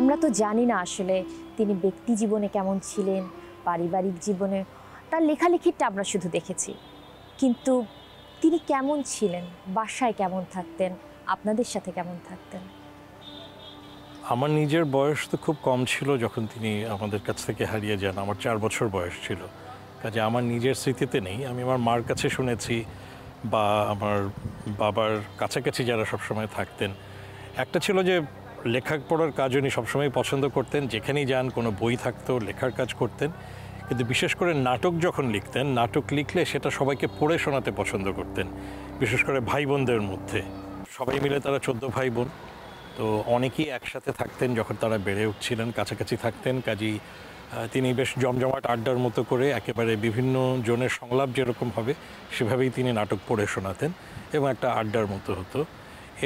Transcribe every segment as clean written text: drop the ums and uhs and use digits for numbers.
আমরা তো জানি না আসলে তিনি ব্যক্তি জীবনে কেমন ছিলেন, পারিবারিক জীবনে তার লেখালেখিটা আমরা শুধু দেখেছি, কিন্তু তিনি কেমন ছিলেন, বাসায় কেমন থাকতেন, আপনাদের সাথে কেমন থাকতেন? আমার নিজের বয়স তো খুব কম ছিল যখন তিনি আমাদের কাছ থেকে হারিয়ে যান। আমার 4 বছর বয়স ছিল, কাজে আমার নিজের স্মৃতিতে নেই। আমি আমার মার কাছে শুনেছি বা আমার বাবার কাছাকাছি যারা সবসময় থাকতেন, একটা ছিল যে লেখাপড়ার কাজ উনি সবসময় পছন্দ করতেন। যেখানেই যান কোনো বই থাকতো, লেখার কাজ করতেন। কিন্তু বিশেষ করে নাটক যখন লিখতেন, নাটক লিখলে সেটা সবাইকে পড়ে শোনাতে পছন্দ করতেন, বিশেষ করে ভাই বোনদের মধ্যে। সবাই মিলে তারা 14 ভাই বোন, তো অনেকেই একসাথে থাকতেন যখন তারা বেড়ে উঠছিলেন, কাছাকাছি থাকতেন। কাজেই তিনি বেশ জমজমাট আড্ডার মতো করে একেবারে বিভিন্ন জনের সংলাপ যেরকম হবে সেভাবেই তিনি নাটক পড়ে শোনাতেন এবং একটা আড্ডার মতো হতো।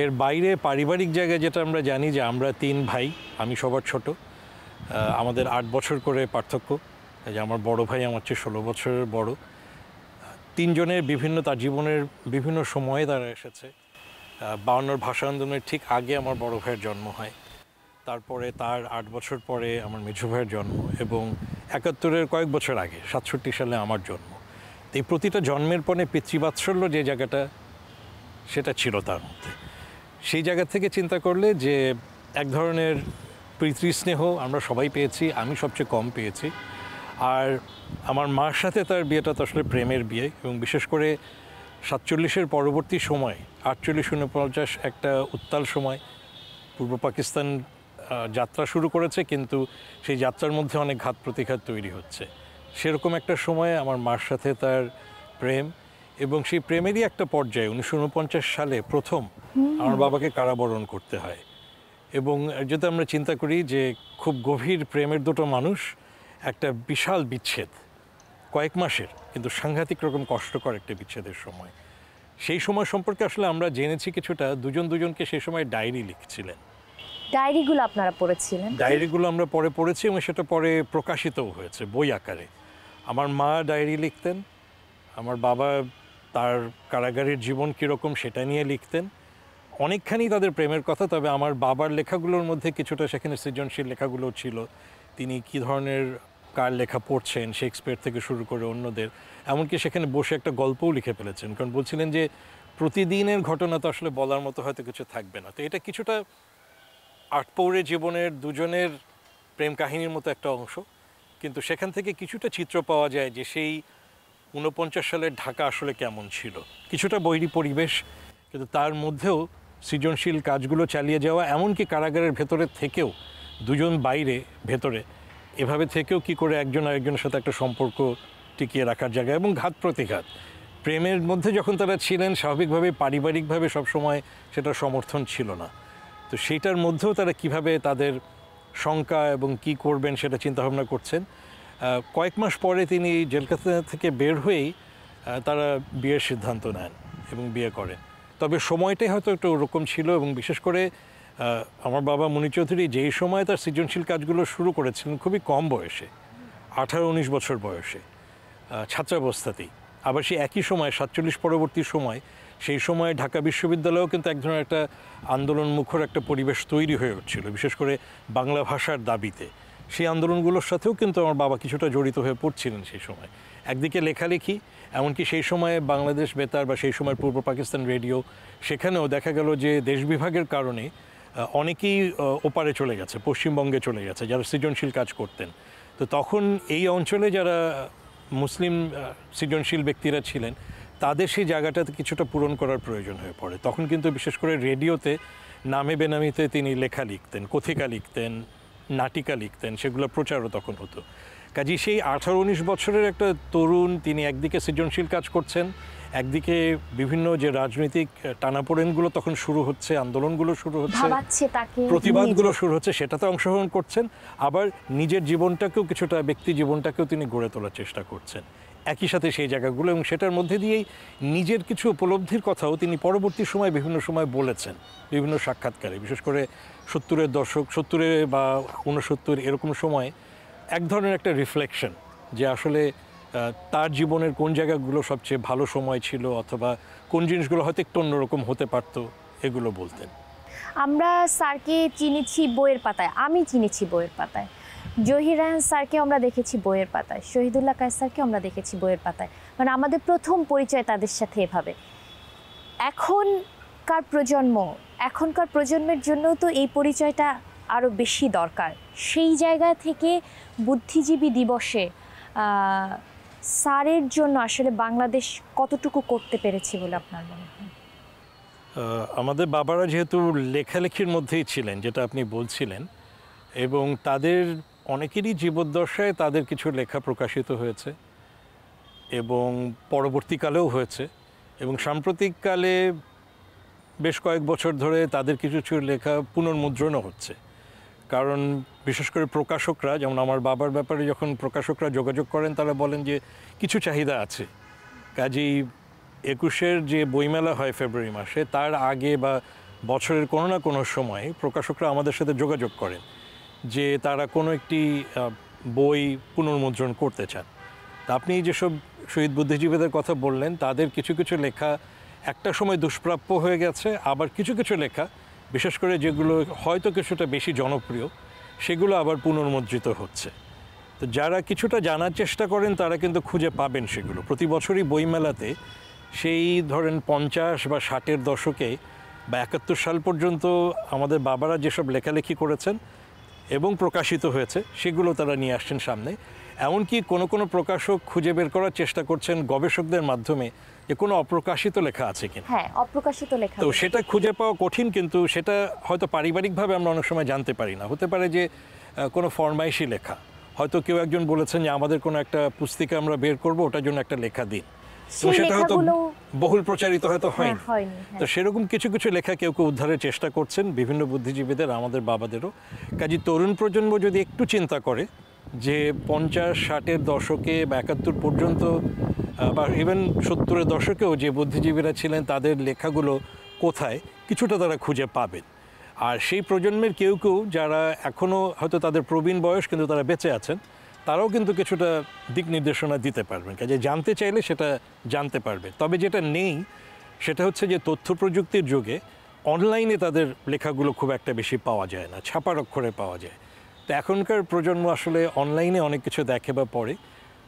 এর বাইরে পারিবারিক জায়গায় যেটা আমরা জানি যে আমরা 3 ভাই, আমি সবার ছোট, আমাদের 8 বছর করে পার্থক্য। যে আমার বড় ভাই আমার চেয়ে 16 বছরের বড়। 3 জনের বিভিন্ন তার জীবনের বিভিন্ন সময়ে তারা এসেছে। 52 ভাষা আন্দোলনের ঠিক আগে আমার বড় ভাইয়ের জন্ম হয়, তারপরে তার 8 বছর পরে আমার মেঝো ভাইয়ের জন্ম, এবং 71-এর কয়েক বছর আগে 67 সালে আমার জন্ম। এই প্রতিটা জন্মের পরে পিতৃবাৎসল্য যে জায়গাটা সেটা ছিল তার মধ্যে। সেই জায়গা থেকে চিন্তা করলে যে এক ধরনের প্রীতি স্নেহ আমরা সবাই পেয়েছি, আমি সবচেয়ে কম পেয়েছি। আর আমার মার সাথে তার বিয়েটা তো আসলে প্রেমের বিয়ে, এবং বিশেষ করে 47-এর পরবর্তী সময় 48-49 একটা উত্তাল সময়। পূর্ব পাকিস্তান যাত্রা শুরু করেছে, কিন্তু সেই যাত্রার মধ্যে অনেক ঘাত প্রতিঘাত তৈরি হচ্ছে। সেরকম একটা সময়ে আমার মার সাথে তার প্রেম, এবং সেই প্রেমেরই একটা পর্যায়ে 1949 সালে প্রথম আমার বাবাকে কারাবরণ করতে হয়। এবং যদি আমরা চিন্তা করি যে খুব গভীর প্রেমের দুটো মানুষ, একটা বিশাল বিচ্ছেদ কয়েক মাসের, কিন্তু সাংঘাতিক রকম কষ্টকর একটা বিচ্ছেদের সময়। সেই সময় সম্পর্কে আসলে আমরা জেনেছি কিছুটা, দুজন দুজনকে সেই সময় ডায়েরি লিখছিলেন। ডায়েরিগুলো আপনারা পড়েছিলেন? ডায়েরিগুলো আমরা পরে পড়েছি এবং সেটা পরে প্রকাশিতও হয়েছে বই আকারে। আমার মা ডায়েরি লিখতেন, আমার বাবা তার কারাগারের জীবন কীরকম সেটা নিয়ে লিখতেন। অনেকখানি তাদের প্রেমের কথা, তবে আমার বাবার লেখাগুলোর মধ্যে কিছুটা সেখানে সৃজনশীল লেখাগুলো ছিল। তিনি কী ধরনের কার লেখা পড়ছেন, শেক্সপিয়ার থেকে শুরু করে অন্যদের, এমনকি সেখানে বসে একটা গল্পও লিখে ফেলেছেন। কারণ বলছিলেন যে প্রতিদিনের ঘটনা তো আসলে বলার মতো হয়তো কিছু থাকবে না, তো এটা কিছুটা আটপৌরে জীবনের দুজনের প্রেম কাহিনীর মতো একটা অংশ। কিন্তু সেখান থেকে কিছুটা চিত্র পাওয়া যায় যে সেই 49 সালের ঢাকা আসলে কেমন ছিল। কিছুটা বৈরী পরিবেশ, কিন্তু তার মধ্যেও সৃজনশীল কাজগুলো চালিয়ে যাওয়া, এমনকি কারাগারের ভেতরে থেকেও দুজন বাইরে ভেতরে এভাবে থেকেও কি করে একজন আরেকজনের সাথে একটা সম্পর্ক টিকিয়ে রাখার জায়গা, এবং ঘাত প্রতিঘাত প্রেমের মধ্যে যখন তারা ছিলেন, স্বাভাবিকভাবে পারিবারিকভাবে সবসময় সেটা সমর্থন ছিল না। তো সেইটার মধ্যেও তারা কিভাবে তাদের শঙ্কা এবং কি করবেন সেটা চিন্তাভাবনা করছেন। কয়েক মাস পরে তিনি জেলখানা থেকে বের হয়েই তারা বিয়ের সিদ্ধান্ত নেন এবং বিয়ে করেন। তবে সময়টাই হয়তো একটু ওরকম ছিল, এবং বিশেষ করে আমার বাবা মুনি চৌধুরী যেই সময় তার সৃজনশীল কাজগুলো শুরু করেছিলেন খুবই কম বয়সে, 18-19 বছর বয়সে, ছাত্রাবস্থাতেই। আবার সেই একই সময় 47 পরবর্তী সময়, সেই সময় ঢাকা বিশ্ববিদ্যালয়েও কিন্তু এক ধরনের একটা আন্দোলনমুখর একটা পরিবেশ তৈরি হয়ে উঠছিল, বিশেষ করে বাংলা ভাষার দাবিতে। সেই আন্দোলনগুলোর সাথেও কিন্তু আমার বাবা কিছুটা জড়িত হয়ে পড়ছিলেন সেই সময়। একদিকে লেখালেখি, এমনকি সেই সময়ে বাংলাদেশ বেতার বা সেই সময় পূর্ব পাকিস্তান রেডিও, সেখানেও দেখা গেল যে দেশ বিভাগের কারণে অনেকেই ওপারে চলে গেছে, পশ্চিমবঙ্গে চলে গেছে যারা সৃজনশীল কাজ করতেন। তো তখন এই অঞ্চলে যারা মুসলিম সৃজনশীল ব্যক্তিরা ছিলেন, তাদের সেই জায়গাটাতে কিছুটা পূরণ করার প্রয়োজন হয়ে পড়ে। তখন কিন্তু বিশেষ করে রেডিওতে নামে বেনামিতে তিনি লেখা লিখতেন, কথিকা লিখতেন, নাটিকা লিখতেন, সেগুলো প্রচারও তখন হতো। কাজেই সেই 18-19 বছরের একটা তরুণ, তিনি একদিকে সৃজনশীল কাজ করছেন, একদিকে বিভিন্ন যে রাজনৈতিক টানাপোড়েনগুলো তখন শুরু হচ্ছে, আন্দোলনগুলো শুরু হচ্ছে, প্রতিবাদগুলো শুরু হচ্ছে, সেটাতে অংশগ্রহণ করছেন। আবার নিজের জীবনটাকেও কিছুটা, ব্যক্তি জীবনটাকেও তিনি গড়ে তোলার চেষ্টা করছেন একই সাথে সেই জায়গাগুলো, এবং সেটার মধ্যে দিয়েই নিজের কিছু উপলব্ধির কথাও তিনি পরবর্তী সময় বিভিন্ন সময় বলেছেন বিভিন্ন সাক্ষাৎকারে। বিশেষ করে 70-এর দশক, 70 বা 69 এরকম সময় এক ধরনের একটা রিফ্লেকশন, যে আসলে তার জীবনের কোন জায়গাগুলো সবচেয়ে ভালো সময় ছিল, অথবা কোন জিনিসগুলো হয়তো একটু অন্যরকম হতে পারতো, এগুলো বলতেন। আমরা স্যারকে চিনেছি বইয়ের পাতায়, আমি চিনেছি বইয়ের পাতায়। জহির রায়হান স্যারকে আমরা দেখেছি বইয়ের পাতায়, শহীদুল্লাহ কায়েস স্যারকে আমরা দেখেছি বইয়ের পাতায়। মানে আমাদের প্রথম পরিচয় তাদের সাথে এভাবে। এখনকার প্রজন্মের জন্য তো এই পরিচয়টা আরও বেশি দরকার। সেই জায়গা থেকে বুদ্ধিজীবী দিবসে স্যারের জন্য আসলে বাংলাদেশ কতটুকু করতে পেরেছি বলে আপনার মনে হয়? আমাদের বাবারা যেহেতু লেখালেখির মধ্যেই ছিলেন, যেটা আপনি বলছিলেন, এবং তাদের অনেকেরই জীবদ্দশায় তাদের কিছু লেখা প্রকাশিত হয়েছে এবং পরবর্তীকালেও হয়েছে, এবং সাম্প্রতিককালে বেশ কয়েক বছর ধরে তাদের কিছু কিছু লেখা পুনর্মুদ্রণও হচ্ছে। কারণ বিশেষ করে প্রকাশকরা, যেমন আমার বাবার ব্যাপারে যখন প্রকাশকরা যোগাযোগ করেন, তারা বলেন যে কিছু চাহিদা আছে, কাজেই 21-এর যে বইমেলা হয় ফেব্রুয়ারি মাসে, তার আগে বা বছরের কোনো না কোনো সময় প্রকাশকরা আমাদের সাথে যোগাযোগ করেন যে তারা কোনো একটি বই পুনর্মুদ্রণ করতে চান। তা আপনি যেসব শহীদ বুদ্ধিজীবীদের কথা বললেন, তাদের কিছু কিছু লেখা একটা সময় দুষ্প্রাপ্য হয়ে গেছে, আবার কিছু কিছু লেখা, বিশেষ করে যেগুলো হয়তো কিছুটা বেশি জনপ্রিয়, সেগুলো আবার পুনর্মুদ্রিত হচ্ছে। তো যারা কিছুটা জানার চেষ্টা করেন তারা কিন্তু খুঁজে পাবেন সেগুলো। প্রতি বছরই বইমেলাতে সেই ধরেন 50 বা 60-এর দশকে বা 71 সাল পর্যন্ত আমাদের বাবারা যেসব লেখালেখি করেছেন এবং প্রকাশিত হয়েছে, সেগুলো তারা নিয়ে আসছেন সামনে। এমনকি কোনো কোনো প্রকাশক খুঁজে বের করার চেষ্টা করছেন গবেষকদের মাধ্যমে যে কোনো অপ্রকাশিত লেখা আছে কিনা। হ্যাঁ, অপ্রকাশিত লেখা। তো সেটা খুঁজে পাওয়া কঠিন, কিন্তু সেটা হয়তো পারিবারিকভাবে আমরা অনেক সময় জানতে পারি না। হতে পারে যে কোনো ফরমাইশি লেখা, হয়তো কেউ একজন বলেছেন যে আমাদের কোনো একটা পুস্তিকা আমরা বের করব, ওটার জন্য একটা লেখা দিন, তো সেটা হয়তো বহুল প্রচারিত হয়তো হয়নি। তো সেরকম কিছু কিছু লেখা কেউ কেউ উদ্ধারের চেষ্টা করছেন, বিভিন্ন বুদ্ধিজীবীদের, আমাদের বাবাদেরও। কাজে তরুণ প্রজন্ম যদি একটু চিন্তা করে যে 50-60-এর দশকে বা 71 পর্যন্ত বা ইভেন 70-এর দশকেও যে বুদ্ধিজীবীরা ছিলেন, তাদের লেখাগুলো কোথায়, কিছুটা তারা খুঁজে পাবেন। আর সেই প্রজন্মের কেউ কেউ যারা এখনও হয়তো তাদের প্রবীণ বয়স কিন্তু তারা বেঁচে আছেন, তারাও কিন্তু কিছুটা দিক নির্দেশনা দিতে পারবেন, কাজে জানতে চাইলে সেটা জানতে পারবে। তবে যেটা নেই সেটা হচ্ছে যে তথ্য প্রযুক্তির যুগে অনলাইনে তাদের লেখাগুলো খুব একটা বেশি পাওয়া যায় না, ছাপার অক্ষরে পাওয়া যায়। তো এখনকার প্রজন্ম আসলে অনলাইনে অনেক কিছু দেখে বা পড়ে,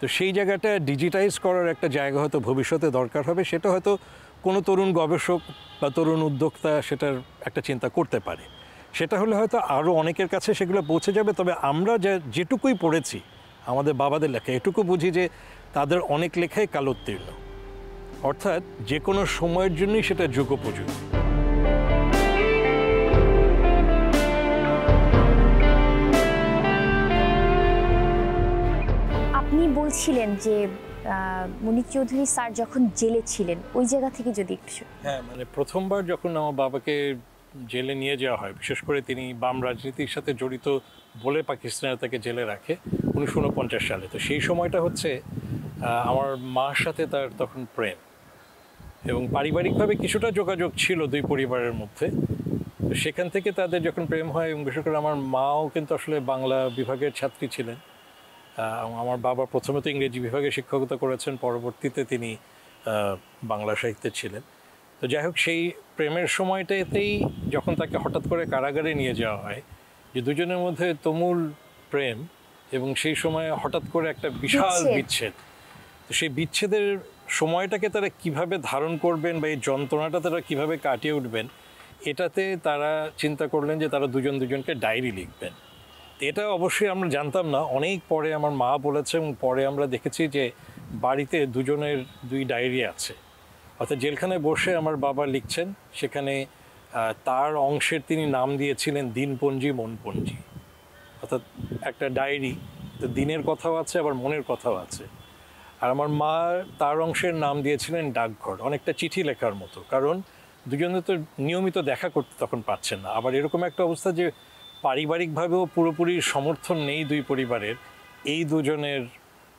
তো সেই জায়গাটা ডিজিটাইজ করার একটা জায়গা হয়তো ভবিষ্যতে দরকার হবে। সেটা হয়তো কোনো তরুণ গবেষক বা তরুণ উদ্যোক্তা সেটার একটা চিন্তা করতে পারে। সেটা হলে হয়তো আরও অনেকের কাছে সেগুলো পৌঁছে যাবে। তবে আমরা যেটুকুই পড়েছি আমাদের বাবাদের লেখা, এটুকু বুঝি যে তাদের অনেক লেখাই কালোত্তীর্ণ, অর্থাৎ যে কোনো সময়ের জন্যই সেটা যুগোপযোগী। আপনি বলছিলেন যে মুনীর চৌধুরী স্যার যখন জেলে ছিলেন, ওই জায়গা থেকে যদি একটু। হ্যাঁ, মানে প্রথমবার যখন আমার বাবাকে জেলে নিয়ে যাওয়া হয়, বিশেষ করে তিনি বাম রাজনীতির সাথে জড়িত বলে পাকিস্তানে তাকে জেলে রাখে 1949 সালে। তো সেই সময়টা হচ্ছে আমার মার সাথে তার তখন প্রেম, এবং পারিবারিকভাবে কিছুটা যোগাযোগ ছিল দুই পরিবারের মধ্যে। তো সেখান থেকে তাদের যখন প্রেম হয়, এবং বিশেষ করে আমার মাও কিন্তু আসলে বাংলা বিভাগের ছাত্রী ছিলেন। আমার বাবা প্রথমে তো ইংরেজি বিভাগে শিক্ষকতা করেছেন, পরবর্তীতে তিনি বাংলা সাহিত্যে ছিলেন। তো যাই হোক, সেই প্রেমের সময়টাতেই যখন তাকে হঠাৎ করে কারাগারে নিয়ে যাওয়া হয়, যে দুজনের মধ্যে তুমুল প্রেম, এবং সেই সময় হঠাৎ করে একটা বিশাল বিচ্ছেদ। তো সেই বিচ্ছেদের সময়টাকে তারা কিভাবে ধারণ করবেন বা এই যন্ত্রণাটা তারা কিভাবে কাটিয়ে উঠবেন, এটাতে তারা চিন্তা করলেন যে তারা দুজন দুজনকে ডায়েরি লিখবেন। এটা অবশ্যই আমরা জানতাম না, অনেক পরে আমার মা বলেছে, এবং পরে আমরা দেখেছি যে বাড়িতে দুজনের দুই ডায়েরি আছে। অর্থাৎ জেলখানায় বসে আমার বাবা লিখছেন, সেখানে তার অংশের তিনি নাম দিয়েছিলেন দিনপঞ্জি মনপঞ্জি, অর্থাৎ একটা ডায়েরি, তো দিনের কথাও আছে আবার মনের কথাও আছে। আর আমার মা তার অংশের নাম দিয়েছিলেন ডাকঘর, অনেকটা চিঠি লেখার মতো, কারণ দুজনে তো নিয়মিত দেখা করতে তখন পাচ্ছেন না। আবার এরকম একটা অবস্থা যে পারিবারিকভাবেও পুরোপুরি সমর্থন নেই দুই পরিবারের এই দুজনের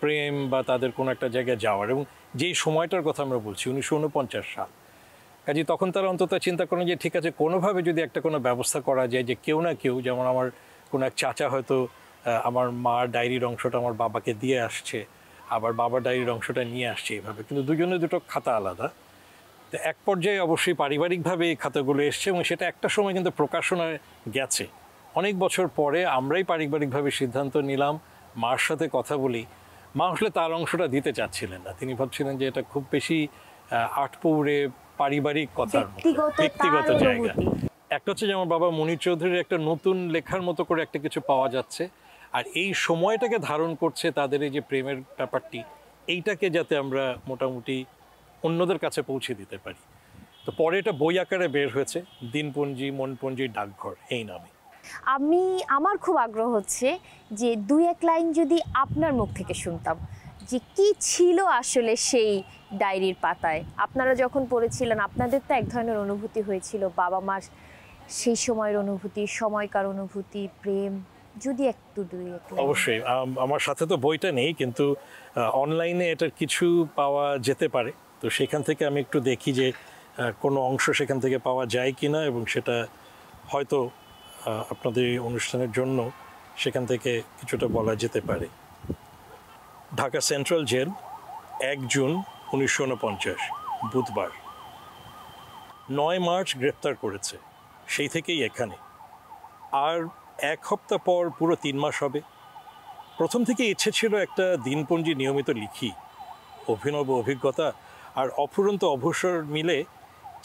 প্রেম বা তাদের কোনো একটা জায়গায় যাওয়ার, এবং যেই সময়টার কথা আমরা বলছি 1949 সাল। কাজে তখন তারা অন্তত চিন্তা করেন যে ঠিক আছে, কোনোভাবে যদি একটা কোনো ব্যবস্থা করা যায়, যে কেউ না কেউ, যেমন আমার কোনো এক চাচা হয়তো আমার মার ডায়েরির অংশটা আমার বাবাকে দিয়ে আসছে, আবার বাবার ডায়েরির অংশটা নিয়ে আসছে, এইভাবে, কিন্তু দুজনে দুটো খাতা আলাদা। তো এক পর্যায়ে অবশ্যই পারিবারিকভাবে এই খাতাগুলো এসছে এবং সেটা একটা সময় কিন্তু প্রকাশনায় গেছে। অনেক বছর পরে আমরাই পারিবারিকভাবে সিদ্ধান্ত নিলাম, মার সাথে কথা বলি। মা আসলে তার অংশটা দিতে চাচ্ছিলেন না, তিনি ভাবছিলেন যে এটা খুব বেশি আটপৌরে পারিবারিক কথার মতো, ব্যক্তিগত জায়গা। একটা হচ্ছে যে আমার বাবা মনির চৌধুরীর একটা নতুন লেখার মতো করে একটা কিছু পাওয়া যাচ্ছে, আর এই সময়টাকে ধারণ করছে তাদের এই যে প্রেমের ব্যাপারটি, এইটাকে যাতে আমরা মোটামুটি অন্যদের কাছে পৌঁছে দিতে পারি। তো পরে এটা বই আকারে বের হয়েছে, দিনপঞ্জি মনপঞ্জি ডাকঘর এই নামে। আমার খুব আগ্রহ হচ্ছে যে দুই এক লাইন যদি আপনার মুখ থেকে শুনতাম যে কি ছিল আসলে সেই ডায়েরির পাতায়। আপনারা যখন পড়েছিলেন আপনাদের তো এক ধরনের অনুভূতি হয়েছিল, বাবা মার সেই সময়ের অনুভূতি, সময়কার অনুভূতি, প্রেম, যদি একটু দুই এক লাইন। অবশ্যই আমার সাথে তো বইটা নেই, কিন্তু অনলাইনে এটার কিছু পাওয়া যেতে পারে। তো সেখান থেকে আমি একটু দেখি যে কোনো অংশ সেখান থেকে পাওয়া যায় কিনা, এবং সেটা হয়তো আপনাদের এই অনুষ্ঠানের জন্য সেখান থেকে কিছুটা বলা যেতে পারে। ঢাকা সেন্ট্রাল জেল, 1 জুন 1949 বুধবার। 9 মার্চ গ্রেপ্তার করেছে, সেই থেকেই এখানে। আর 1 সপ্তাহ পর পুরো 3 মাস হবে। প্রথম থেকে ইচ্ছে ছিল একটা দিনপঞ্জি নিয়মিত লিখি। অভিনব অভিজ্ঞতা আর অফুরন্ত অবসর মিলে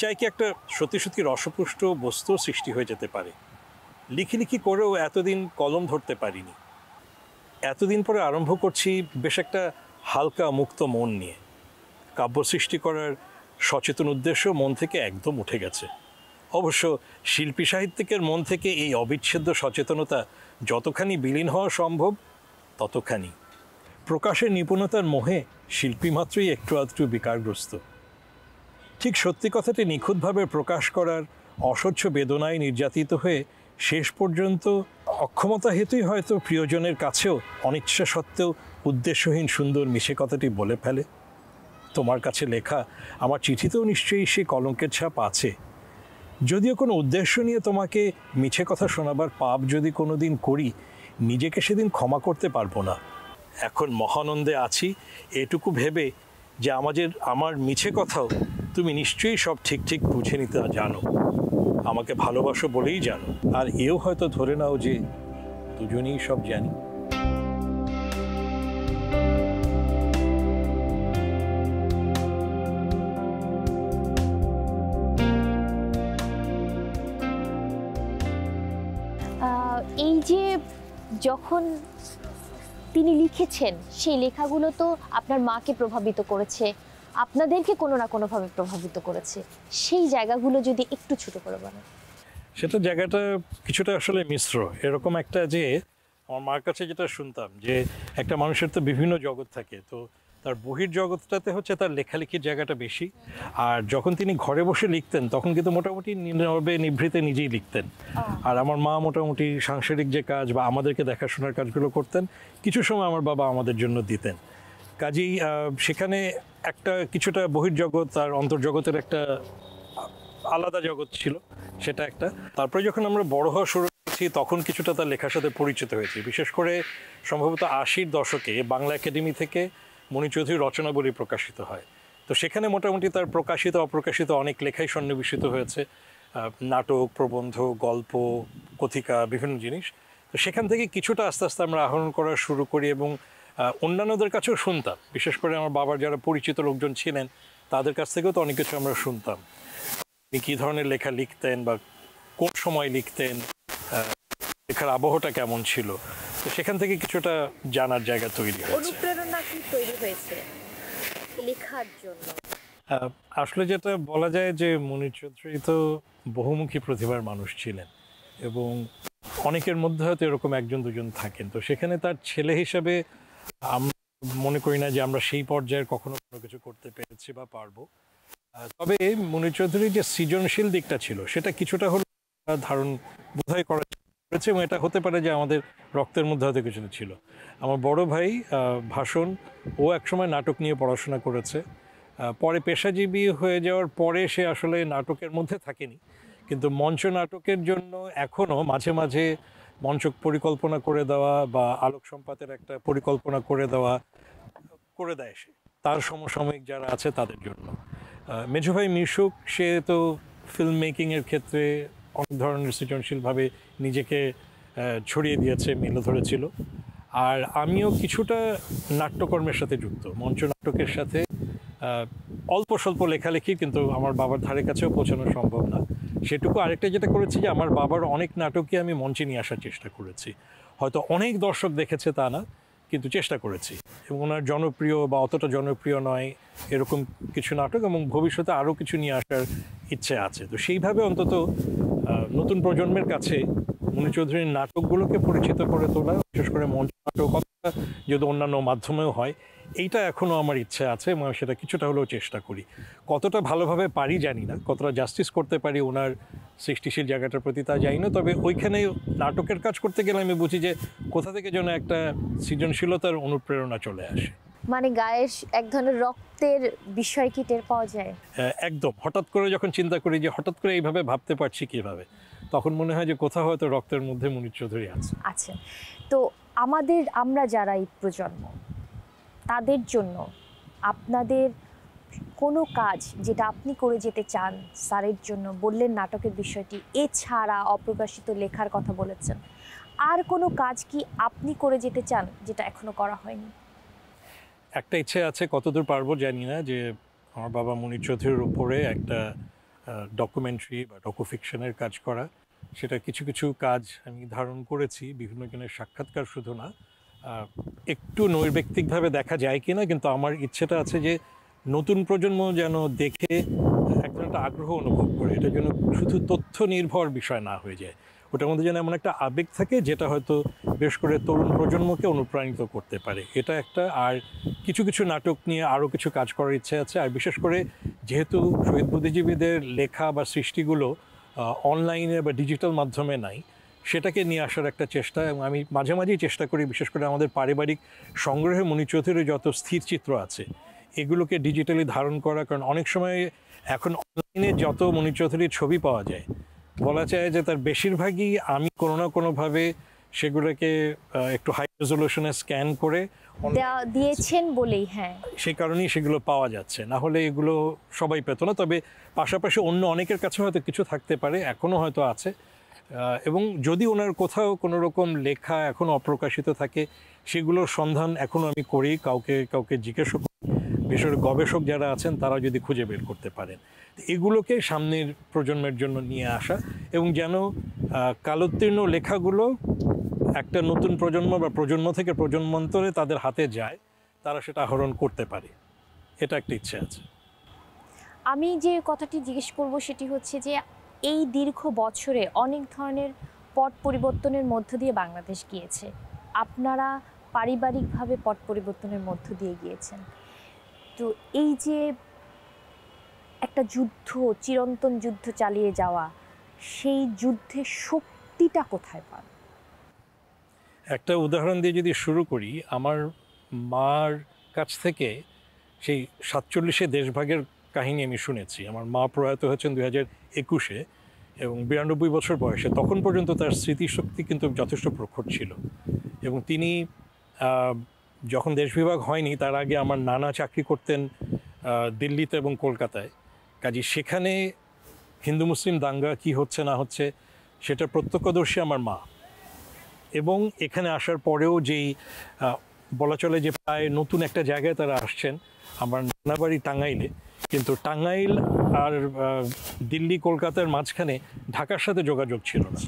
চাই কি একটা সত্যি সত্যি রসপুষ্ট বস্তু সৃষ্টি হয়ে যেতে পারে। লিখি করেও এতদিন কলম ধরতে পারিনি। এতদিন পরে আরম্ভ করছি বেশ একটা হালকা মুক্ত মন নিয়ে। কাব্য সৃষ্টি করার সচেতন উদ্দেশ্য মন থেকে একদম উঠে গেছে। অবশ্য শিল্পী সাহিত্যিকের মন থেকে এই অবিচ্ছেদ্য সচেতনতা যতখানি বিলীন হওয়া সম্ভব ততখানি। প্রকাশের নিপুণতার মোহে শিল্পী মাত্রই একটু আধটু বিকারগ্রস্ত। ঠিক সত্যি কথাটি নিখুঁতভাবে প্রকাশ করার অসহ্য বেদনায় নির্যাতিত হয়ে শেষ পর্যন্ত অক্ষমতা হেতুই হয়তো প্রিয়জনের কাছেও অনিচ্ছা সত্ত্বেও উদ্দেশ্যহীন সুন্দর মিশে কথাটি বলে ফেলে। তোমার কাছে লেখা আমার চিঠিতেও নিশ্চয়ই সে কলঙ্কের ছাপ আছে। যদিও কোনো উদ্দেশ্য নিয়ে তোমাকে মিছে কথা শোনাবার পাপ যদি কোনো দিন করি, নিজেকে সেদিন ক্ষমা করতে পারবো না। এখন মহানন্দে আছি এটুকু ভেবে যে আমার মিছে কথাও তুমি নিশ্চয়ই সব ঠিক বুঝে নিতে জানো, আমাকে ভালোবাসো বলেই জানো। আর এও হয়তো ধরে নাও যে দুজনেই সব জানি। এই যে যখন তিনি লিখেছেন সেই লেখাগুলো তো আপনার মাকে প্রভাবিত করেছে, আপনাদেরকে কোনো না কোনোভাবে প্রভাবিত করেছে, সেই জায়গাগুলো যদি একটু ছোট করে বলেন। সেটা জায়গাটা কিছুটা আসলে মিশ্র। এরকম একটা যে আমার মার কাছে যেটা শুনতাম যে একটা মানুষের তো বিভিন্ন জগৎ থাকে, তো তার বহির জগৎটাতে হচ্ছে তার লেখালেখির জায়গাটা বেশি। আর যখন তিনি ঘরে বসে লিখতেন তখন কিন্তু মোটামুটি নীরবে নিভৃতে নিজেই লিখতেন। আর আমার মা মোটামুটি সাংসারিক যে কাজ বা আমাদেরকে দেখাশোনার কাজগুলো করতেন, কিছু সময় আমার বাবা আমাদের জন্য দিতেন। কাজেই সেখানে একটা কিছুটা বহির্জগৎ আর অন্তর্জগতের একটা আলাদা জগৎ ছিল, সেটা একটা। তারপরে যখন আমরা বড় হওয়া শুরু করেছি তখন কিছুটা তার লেখার সাথে পরিচিত হয়েছি। বিশেষ করে সম্ভবত 80-র দশকে বাংলা একাডেমি থেকে মনির চৌধুরীর রচনাবলী প্রকাশিত হয়। তো সেখানে মোটামুটি তার প্রকাশিত অপ্রকাশিত অনেক লেখাই সন্নিবেশিত হয়েছে, নাটক, প্রবন্ধ, গল্প, কথিকা, বিভিন্ন জিনিস। তো সেখান থেকে কিছুটা আস্তে আস্তে আমরা আহরণ করা শুরু করি এবং অন্যান্যদের কাছেও শুনতাম। বিশেষ করে আমার বাবার যারা পরিচিত লোকজন ছিলেন তাদের কাছ থেকেও তো অনেক কিছু আমরা শুনতাম। তিনি কী ধরনের লেখা লিখতেন বা কোন সময় লিখতেন, লেখার আবহটা কেমন ছিল। তো সেখান থেকে কিছুটা জানার জায়গা তৈরি হয়েছে। অনুপ্রেরণা কি তৈরি হয়েছে লেখার জন্য? আসলে যেটা বলা যায় যে মনির চৌধুরী তো বহুমুখী প্রতিভার মানুষ ছিলেন এবং অনেকের মধ্যে হয়তো এরকম একজন দুজন থাকেন। তো সেখানে তার ছেলে হিসেবে আমরা মনে করি না যে আমরা সেই পর্যায়ের কখনো কোনো কিছু করতে পেরেছি বা পারবো। তবে মনির চৌধুরীর যে সৃজনশীল দিকটা ছিল সেটা কিছুটা হলো ধারণ বোধহয় করেছে, এবং এটা হতে পারে যে আমাদের রক্তের মধ্যে হয়তো কিছুটা ছিল। আমার বড় ভাই ভাষণ, ও একসময় নাটক নিয়ে পড়াশোনা করেছে। পরে পেশাজীবী হয়ে যাওয়ার পরে সে আসলে নাটকের মধ্যে থাকেনি, কিন্তু মঞ্চ নাটকের জন্য এখনও মাঝে মাঝে মঞ্চ পরিকল্পনা করে দেওয়া বা আলোক সম্পাতের একটা পরিকল্পনা করে দেয় সে তার সমসাময়িক যারা আছে তাদের জন্য। মেজো ভাই মিশুক সে তো ফিল্ম মেকিংয়ের ক্ষেত্রে অনেক ধরনের সৃজনশীলভাবে নিজেকে ছড়িয়ে দিয়েছে, মেলে ধরেছিল। আর আমিও কিছুটা নাট্যকর্মের সাথে যুক্ত, মঞ্চ নাটকের সাথে অল্প স্বল্প লেখালেখি, কিন্তু আমার বাবার ধারে কাছেও পৌঁছানো সম্ভব না সেটুকু। আরেকটা যেটা করেছি যে আমার বাবার অনেক নাটকই আমি মঞ্চে নিয়ে আসার চেষ্টা করেছি। হয়তো অনেক দর্শক দেখেছে তা না, কিন্তু চেষ্টা করেছি। এবং ওনার জনপ্রিয় বা অতটা জনপ্রিয় নয় এরকম কিছু নাটক, এবং ভবিষ্যতে আরও কিছু নিয়ে আসার ইচ্ছে আছে। তো সেইভাবে অন্তত নতুন প্রজন্মের কাছে মুনি চৌধুরীর নাটকগুলোকে পরিচিত করে তোলা, বিশেষ করে মঞ্চ নাটক যদি অন্যান্য মাধ্যমেও হয়, এইটা এখনও আমার ইচ্ছে আছে এবং আমি সেটা কিছুটা হলেও চেষ্টা করি। কতটা ভালোভাবে পারি জানি না, কতটা জাস্টিস করতে পারি ওনার সৃষ্টিশীল জায়গাটার প্রতি তা জানি না। তবে ওইখানে নাটকের কাজ করতে গেলে আমি বুঝি যে কোথা থেকে যেন একটা সৃজনশীলতার অনুপ্রেরণা চলে আসে। মানে গায়ের এক ধরনের রক্তের বিষয় কি টের পাওয়া যায়? একদম হঠাৎ করে যখন চিন্তা করি যে হঠাৎ করে এইভাবে ভাবতে পারছি কীভাবে, তখন মনে হয় যে কোথাও হয়তো রক্তের মধ্যে মুনির চৌধুরী আছে। তো আমরা যারা এই প্রজন্ম, তাদের জন্য আপনাদের কোনো কাজ যেটা আপনি করে যেতে চান স্যারের জন্য, বললেন নাটকের বিষয়টি, এছাড়া অপ্রকাশিত লেখার কথা বলেছেন, আর কোনো কাজ কি আপনি করে যেতে চান যেটা এখনো করা হয়নি? একটা ইচ্ছে আছে, কতদূর পারবো জানি না, যে আমার বাবা মুনির চৌধুরীর উপরে একটা ডকুমেন্টারি বা ডকুফিকশনের কাজ করা। সেটা কিছু কিছু কাজ আমি ধারণ করেছি, বিভিন্ন জনের সাক্ষাৎকার শুধু না, একটু নৈর্ব্যক্তিকভাবে দেখা যায় কিনা, কিন্তু আমার ইচ্ছেটা আছে যে নতুন প্রজন্ম যেন দেখে একটা আগ্রহ অনুভব করে, এটা যেন শুধু তথ্য নির্ভর বিষয় না হয়ে যায়, ওটার মধ্যে যেন এমন একটা আবেগ থাকে যেটা হয়তো বেশ করে তরুণ প্রজন্মকে অনুপ্রাণিত করতে পারে, এটা একটা। আর কিছু কিছু নাটক নিয়ে আরও কিছু কাজ করার ইচ্ছে আছে। আর বিশেষ করে যেহেতু শহীদ বুদ্ধিজীবীদের লেখা বা সৃষ্টিগুলো অনলাইনে বা ডিজিটাল মাধ্যমে নাই, সেটাকে নিয়ে আসার একটা চেষ্টা। এবং আমি মাঝে মাঝেই চেষ্টা করি, বিশেষ করে আমাদের পারিবারিক সংগ্রহে মুনির চৌধুরীর যত স্থির চিত্র আছে এগুলোকে ডিজিটালি ধারণ করা। কারণ অনেক সময় এখন অনলাইনে যত মুনির চৌধুরীর ছবি পাওয়া যায়, বলা যায় যে তার বেশিরভাগই আমি কোনো না কোনোভাবে সেগুলোকে একটু হাই রেজলিউশনে স্ক্যান করে দিয়েছেন বলেই, হ্যাঁ, সেই কারণেই সেগুলো পাওয়া যাচ্ছে, না হলে এগুলো সবাই পেত না। তবে পাশাপাশি অন্য অনেকের কাছে হয়তো কিছু থাকতে পারে, এখনও হয়তো আছে। এবং যদি ওনার কোথাও কোনো রকম লেখা এখনও অপ্রকাশিত থাকে, সেগুলোর সন্ধান এখনও আমি করি, কাউকে কাউকে জিজ্ঞেস করি, বিশেষ করে গবেষক যারা আছেন তারা যদি খুঁজে বের করতে পারেন, এগুলোকে সামনের প্রজন্মের জন্য নিয়ে আসা, এবং যেন কালোত্তীর্ণ লেখাগুলো একটা নতুন প্রজন্ম বা প্রজন্ম থেকে প্রজন্মান্তরে তাদের হাতে যায়, তারা সেটা আহরণ করতে পারে, এটা একটা ইচ্ছে আছে। আমি যে কথাটি জিজ্ঞেস করব সেটি হচ্ছে যে এই দীর্ঘ বছরে অনেক ধরনের পট পরিবর্তনের মধ্য দিয়ে বাংলাদেশ গিয়েছে, আপনারা পারিবারিকভাবে পট পরিবর্তনের মধ্য দিয়ে গিয়েছেন। তো এই যে একটা যুদ্ধ, চিরন্তন যুদ্ধ চালিয়ে যাওয়া, সেই যুদ্ধের শক্তিটা কোথায় পান? একটা উদাহরণ দিয়ে যদি শুরু করি, আমার মার কাছ থেকে সেই 47-এ দেশভাগের কাহিনী আমি শুনেছি। আমার মা প্রয়াত হয়েছেন 2021-এ এবং 92 বছর বয়সে। তখন পর্যন্ত তার স্মৃতিশক্তি কিন্তু যথেষ্ট প্রখর ছিল। এবং তিনি যখন দেশ বিভাগ হয়নি তার আগে আমার নানা চাকরি করতেন দিল্লিতে এবং কলকাতায়। কাজে সেখানে হিন্দু মুসলিম দাঙ্গা কি হচ্ছে না হচ্ছে সেটা প্রত্যক্ষদর্শী আমার মা। এবং এখানে আসার পরেও যেই বলা চলে যে প্রায় নতুন একটা জায়গায় তারা আসছেন, আমার নানা বাড়ি টাঙ্গাইলে, কিন্তু টাঙ্গাইল আর দিল্লি কলকাতার মাঝখানে ঢাকার সাথে যোগাযোগ ছিল না।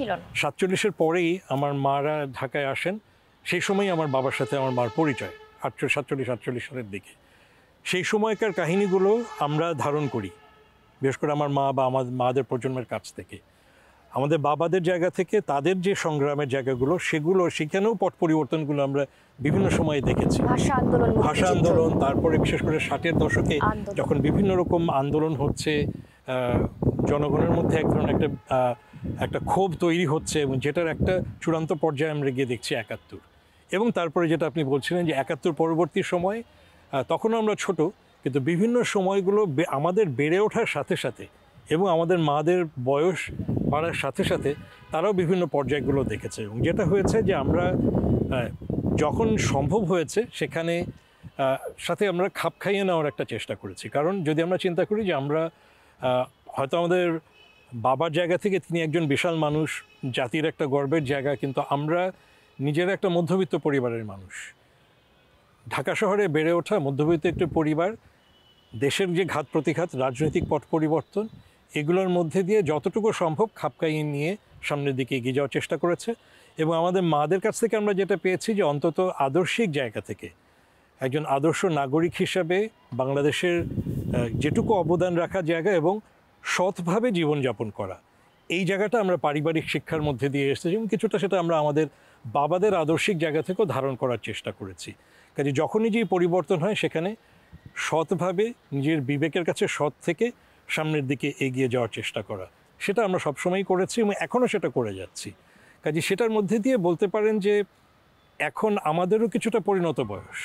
47-এর পরেই আমার মারা ঢাকায় আসেন, সেই সময়ই আমার বাবার সাথে আমার মার পরিচয় 47 সালের দিকে। সেই সময়কার কাহিনীগুলো আমরা ধারণ করি, বিশেষ করে আমার মা বা আমার মাদের প্রজন্মের কাছ থেকে। আমাদের বাবাদের জায়গা থেকে তাদের যে সংগ্রামের জায়গাগুলো, সেখানেও পট পরিবর্তনগুলো আমরা বিভিন্ন সময়ে দেখেছি। ভাষা আন্দোলন, তারপরে বিশেষ করে 60-এর দশকে যখন বিভিন্ন রকম আন্দোলন হচ্ছে, জনগণের মধ্যে এক ধরনের একটা ক্ষোভ তৈরি হচ্ছে, এবং যেটার একটা চূড়ান্ত পর্যায়ে আমরা গিয়ে দেখছি 71। এবং তারপরে যেটা আপনি বলছিলেন যে 71 পরবর্তী সময়, তখনও আমরা ছোট, কিন্তু বিভিন্ন সময়গুলো আমাদের বেড়ে ওঠার সাথে সাথে এবং আমাদের মাদের বয়স বাড়ার সাথে সাথে তারাও বিভিন্ন পর্যায়গুলো দেখেছে। এবং যেটা হয়েছে যে আমরা যখন সম্ভব হয়েছে সেখানে সাথে আমরা খাপ খাইয়ে নেওয়ার একটা চেষ্টা করেছি। কারণ যদি আমরা চিন্তা করি যে আমরা হয়তো আমাদের বাবার জায়গা থেকে তিনি একজন বিশাল মানুষ, জাতির একটা গর্বের জায়গা, কিন্তু আমরা নিজেরা একটা মধ্যবিত্ত পরিবারের মানুষ। ঢাকা শহরে বেড়ে ওঠা মধ্যবিত্ত একটি পরিবার দেশের যে ঘাত প্রতিঘাত, রাজনৈতিক পট পরিবর্তন, এগুলোর মধ্যে দিয়ে যতটুকু সম্ভব খাপ খাইয়ে নিয়ে সামনের দিকে এগিয়ে যাওয়ার চেষ্টা করেছে। এবং আমাদের মাদের কাছ থেকে আমরা যেটা পেয়েছি যে অন্তত আদর্শিক জায়গা থেকে একজন আদর্শ নাগরিক হিসাবে বাংলাদেশের যেটুকু অবদান রাখার জায়গা এবং সৎভাবে জীবনযাপন করা, এই জায়গাটা আমরা পারিবারিক শিক্ষার মধ্যে দিয়ে এসেছি এবং কিছুটা সেটা আমরা আমাদের বাবাদের আদর্শিক জায়গা থেকেও ধারণ করার চেষ্টা করেছি। কাজে যখনই যে পরিবর্তন হয় সেখানে সৎভাবে নিজের বিবেকের কাছে সৎ থেকে সামনের দিকে এগিয়ে যাওয়ার চেষ্টা করা, সেটা আমরা সবসময়ই করেছি এবং এখনও সেটা করে যাচ্ছি। কাজে সেটার মধ্যে দিয়ে বলতে পারেন যে এখন আমাদেরও কিছুটা পরিণত বয়স,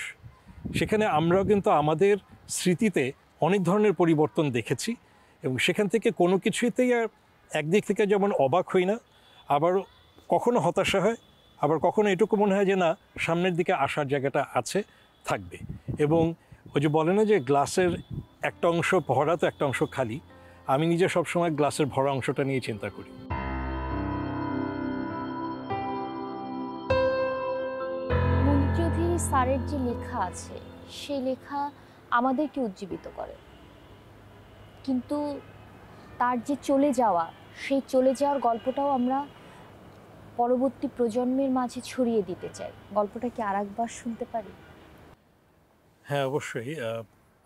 সেখানে আমরাও কিন্তু আমাদের স্মৃতিতে অনেক ধরনের পরিবর্তন দেখেছি এবং সেখান থেকে কোনো কিছুতেই আর একদিক থেকে যেমন অবাক হই না, আবার কখনো হতাশা হয়, আবার কখনো এটুকু মনে হয় যে না, সামনের দিকে আসার জায়গাটা আছে, থাকবে। এবং ওই যে বলে না যে গ্লাসের একটা অংশ ভরা তো একটা অংশ খালি, আমি নিজে সবসময় গ্লাসের ভরা অংশটা নিয়ে চিন্তা করি। মনির চৌধুরী স্যারের যে লেখা আছে সেই লেখা আমাদেরকে উজ্জীবিত করে, কিন্তু তার যে চলে যাওয়া, সেই চলে যাওয়ার গল্পটাও আমরা পরবর্তী প্রজন্মের মাঝে ছড়িয়ে দিতে চাই। গল্পটা কি আরেকবার শুনতে পারি? হ্যাঁ, অবশ্যই।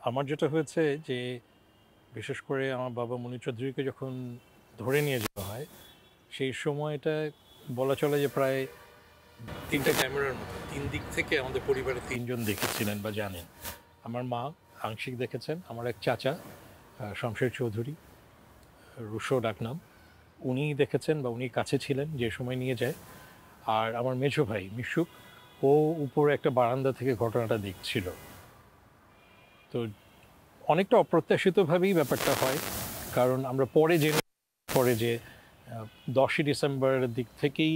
আমার যেটা হয়েছে যে বিশেষ করে আমার বাবা মনির চৌধুরীকে যখন ধরে নিয়ে যাওয়া হয়, সেই সময়টা বলা চলে যে প্রায় 3টা ক্যামেরার মতো 3 দিক থেকে আমাদের পরিবারে 3জন দেখেছিলেন বা জানেন। আমার মা আংশিক দেখেছেন, আমার এক চাচা শমশের চৌধুরী, রুশো ডাকনাম, উনি দেখেছেন বা উনি কাছে ছিলেন যে সময় নিয়ে যায়। আর আমার মেঝো ভাই মিশুক, ও উপরে একটা বারান্দা থেকে ঘটনাটা দেখছিল। তো অনেকটা অপ্রত্যাশিতভাবেই ব্যাপারটা হয়, কারণ আমরা পরে যে 10ই ডিসেম্বরের দিক থেকেই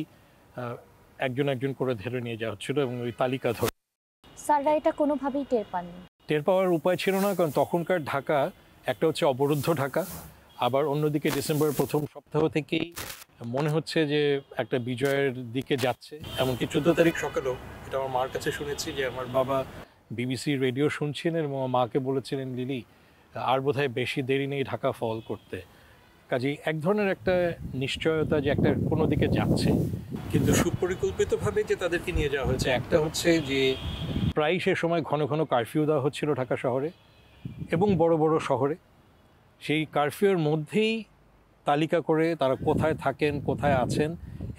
একজন একজন করে ধরে নিয়ে যাওয়া হচ্ছিল এবং ওই তালিকা ধরে। স্যাররা এটা কোনোভাবেই টের পাননি? টের পাওয়ার উপায় ছিল না, কারণ তখনকার ঢাকা একটা হচ্ছে অবরুদ্ধ ঢাকা, আবার অন্যদিকে ডিসেম্বরের প্রথম সপ্তাহ থেকেই মনে হচ্ছে যে একটা বিজয়ের দিকে যাচ্ছে। এমনকি 14 তারিখ সকালেও এটা আমার মার কাছে শুনেছি যে আমার বাবা বিবিসি রেডিও শুনছিলেন এবং আমার মাকে বলেছিলেন, লিলি আর বোধহয় বেশি দেরি নেই ঢাকা ফল করতে। কাজেই এক ধরনের একটা নিশ্চয়তা যে একটা কোনো দিকে যাচ্ছে, কিন্তু সুপরিকল্পিতভাবে যে তাদেরকে নিয়ে যাওয়া হয়েছে। একটা হচ্ছে যে প্রায় সে সময় ঘন ঘন কারফিউ দেওয়া হচ্ছিল ঢাকা শহরে এবং বড় বড় শহরে। সেই কারফিউর মধ্যেই তালিকা করে তারা কোথায় থাকেন, কোথায় আছেন